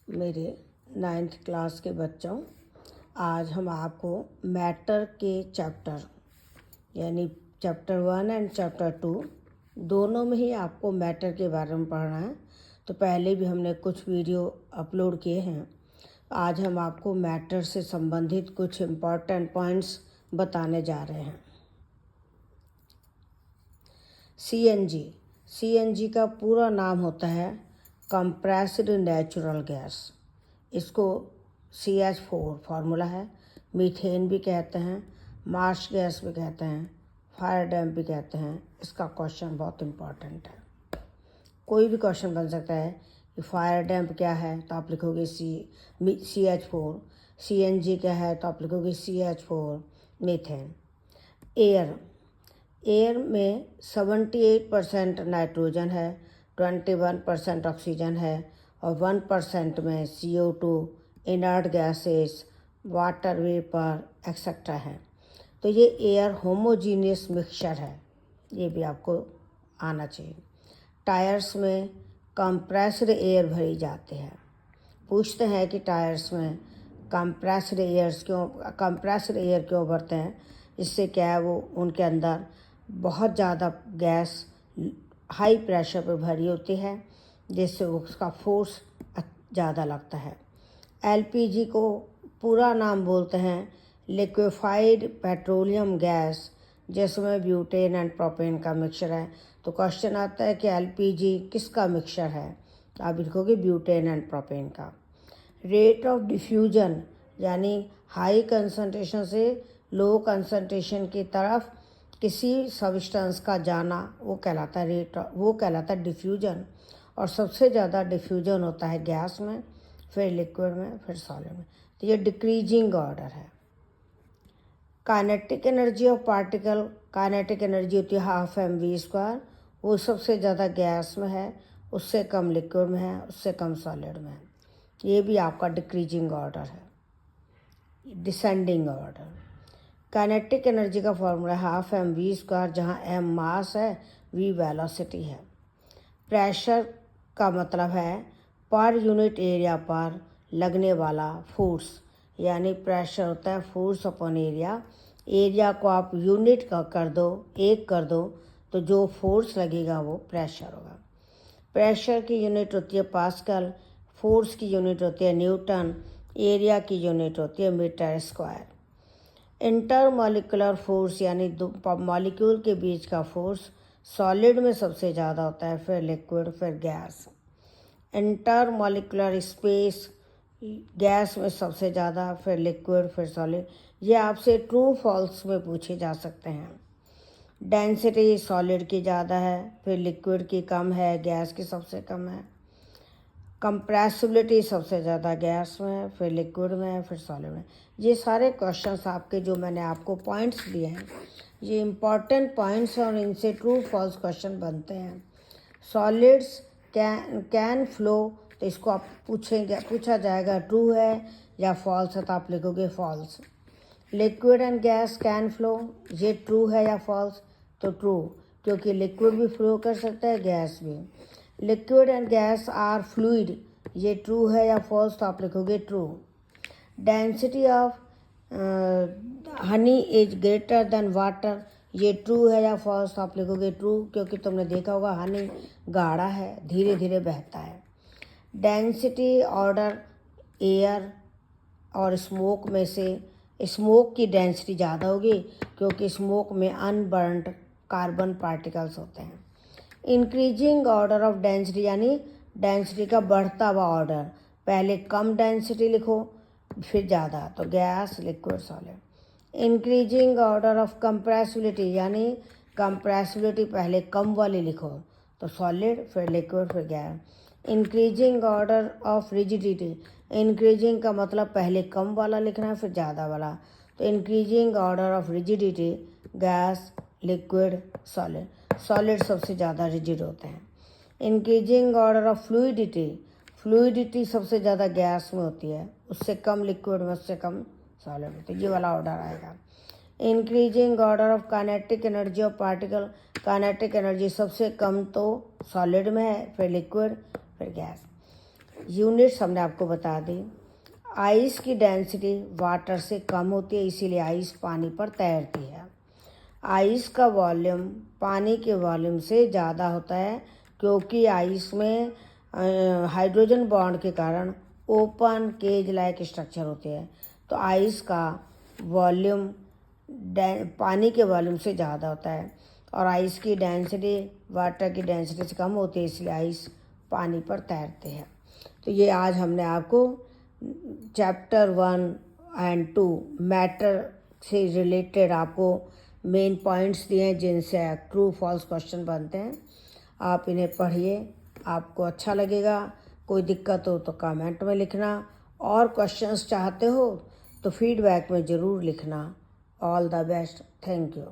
मेरे 9th class के बच्चों, आज हम आपको मैटर के चैप्टर यानी चैप्टर 1 एंड चैप्टर 2 दोनों में ही आपको मैटर के बारे में पढ़ना है। तो पहले भी हमने कुछ वीडियो अपलोड किए हैं। आज हम आपको मैटर से संबंधित कुछ इम्पॉर्टेंट पॉइंट्स बताने जा रहे हैं। सीएनजी का पूरा नाम होता है कंप्रेस्ड नेचुरल गैस। इसको CH4 फार्मूला है। मीथेन भी कहते हैं, मार्श गैस भी कहते हैं, फायर डैम्प भी कहते हैं। इसका क्वेश्चन बहुत इम्पॉर्टेंट है। कोई भी क्वेश्चन बन सकता है कि फायर डैम्प क्या है, तो आप लिखोगे CH4। सीएनजी क्या है, तो आप लिखोगे CH4 मीथेन। एयर में 78% नाइट्रोजन है, 21% ऑक्सीजन है और 1% में CO2, inert gases, water vapour etcetera है। तो ये एयर होमोजीनियस मिक्सचर है, ये भी आपको आना चाहिए। टायर्स में कंप्रेस्ड एयर भरी जाती है। पूछते हैं कि टायर्स में कंप्रेस्ड एयर क्यों भरते हैं। इससे क्या है, वो उनके अंदर बहुत ज़्यादा गैस हाई प्रेशर पर भरी होती है, जिससे उसका फोर्स ज़्यादा लगता है। LPG को पूरा नाम बोलते हैं लिक्विफाइड पेट्रोलियम गैस, जिसमें ब्यूटेन एंड प्रोपेन का मिक्सचर है। तो क्वेश्चन आता है कि LPG किसका मिक्सचर है, तो आप लिखोगे ब्यूटेन एंड प्रोपेन का। रेट ऑफ डिफ्यूजन यानी हाई कंसंट्रेशन से लो कंसंट्रेशन की तरफ किसी सब्सटेंस का जाना, वो कहलाता है डिफ्यूजन। और सबसे ज़्यादा डिफ्यूजन होता है गैस में, फिर लिक्विड में, फिर सॉलिड में। तो ये डिक्रीजिंग ऑर्डर है। Kinetic energy of particle, kinetic energy होती है 12mv²। वो सबसे ज़्यादा गैस में है, उससे कम लिक्विड में है, उससे कम सॉलिड में है। ये भी आपका डिक्रीजिंग ऑर्डर है। Descending order. काइनेटिक एनर्जी का फॉर्मूला है 12mv², जहाँ m मास है, v वेलोसिटी है। प्रेशर का मतलब है पर यूनिट एरिया पर लगने वाला फोर्स, यानी प्रेशर होता है फोर्स अपॉन एरिया। एरिया को आप यूनिट का कर दो, तो जो फोर्स लगेगा वो प्रेशर होगा। प्रेशर की यूनिट होती है पास्कल, फोर्स की यूनिट होती है न्यूटन, एरिया की यूनिट होती है मीटर स्क्वायर। इंटरमॉलिक्यूलर फोर्स यानी मॉलिक्यूल के बीच का फोर्स सॉलिड में सबसे ज़्यादा होता है, फिर लिक्विड, फिर गैस। इंटरमॉलिक्यूलर स्पेस गैस में सबसे ज़्यादा, फिर लिक्विड, फिर सॉलिड। ये आपसे ट्रू फॉल्स में पूछे जा सकते हैं। डेंसिटी सॉलिड की ज़्यादा है, फिर लिक्विड की कम है, गैस की सबसे कम है। कंप्रेसिबिलिटी सबसे ज़्यादा गैस में, फिर लिक्विड में, फिर सॉलिड में। ये सारे क्वेश्चंस आपके जो मैंने आपको पॉइंट्स दिए हैं, ये इम्पॉर्टेंट पॉइंट्स हैं और इनसे ट्रू फॉल्स क्वेश्चन बनते हैं। सॉलिड्स कैन फ्लो, तो इसको आप पूछा जाएगा ट्रू है या फॉल्स है, तो आप लिखोगे false. Liquid and gas can flow, ये ट्रू है या फॉल्स, तो ट्रू, क्योंकि लिक्विड भी फ्लो कर सकता है, गैस भी। Liquid and gas are fluid, ये ट्रू है या फॉल्स, तो आप लिखोगे true. Density of honey is greater than water, ये ट्रू है या फॉल्स, तो आप लिखोगे ट्रू, क्योंकि तुमने देखा होगा हनी गाढ़ा है, धीरे धीरे बहता है। डेंसिटी ऑर्डर एयर और स्मोक में से स्मोक की डेंसिटी ज़्यादा होगी, क्योंकि स्मोक में अनबर्न्ड कार्बन पार्टिकल्स होते हैं। इंक्रीजिंग ऑर्डर ऑफ डेंसिटी यानी डेंसिटी का बढ़ता हुआ ऑर्डर, पहले कम डेंसिटी लिखो फिर ज़्यादा, तो gas, liquid, solid. Increasing order of compressibility यानी कंप्रेसिबिलिटी पहले कम वाली लिखो, तो सॉलिड, फिर लिक्विड, फिर gas. Increasing order of rigidity, increasing का मतलब पहले कम वाला लिखना है, फिर ज़्यादा वाला, तो increasing order of rigidity gas, liquid, solid. Solid सबसे ज़्यादा रिजिड होते हैं। इंक्रीजिंग ऑर्डर ऑफ फ्लूइडिटी सबसे ज़्यादा गैस में होती है, उससे कम लिक्विड में, उससे कम सॉलिड में, तो ये वाला ऑर्डर आएगा। Increasing order of kinetic energy of particle, kinetic energy सबसे कम तो सॉलिड में है, फिर लिक्विड, फिर गैस। यूनिट्स हमने आपको बता दी। आइस की डेंसिटी वाटर से कम होती है, इसीलिए आइस पानी पर तैरती है। आइस का वॉल्यूम पानी के वॉल्यूम से ज़्यादा होता है, क्योंकि आइस में हाइड्रोजन बॉन्ड के कारण ओपन केज लाइक स्ट्रक्चर होते हैं। तो आइस का वॉल्यूम पानी के वॉल्यूम से ज़्यादा होता है, और आइस की डेंसिटी वाटर की डेंसिटी से कम होती है, इसलिए आइस पानी पर तैरते हैं। तो ये आज हमने आपको चैप्टर 1 और 2 मैटर से रिलेटेड आपको मेन पॉइंट्स दिए हैं, जिनसे ट्रू फॉल्स क्वेश्चन बनते हैं। आप इन्हें पढ़िए, आपको अच्छा लगेगा। कोई दिक्कत हो तो कमेंट में लिखना, और क्वेश्चंस चाहते हो तो फीडबैक में ज़रूर लिखना। All the best, thank you.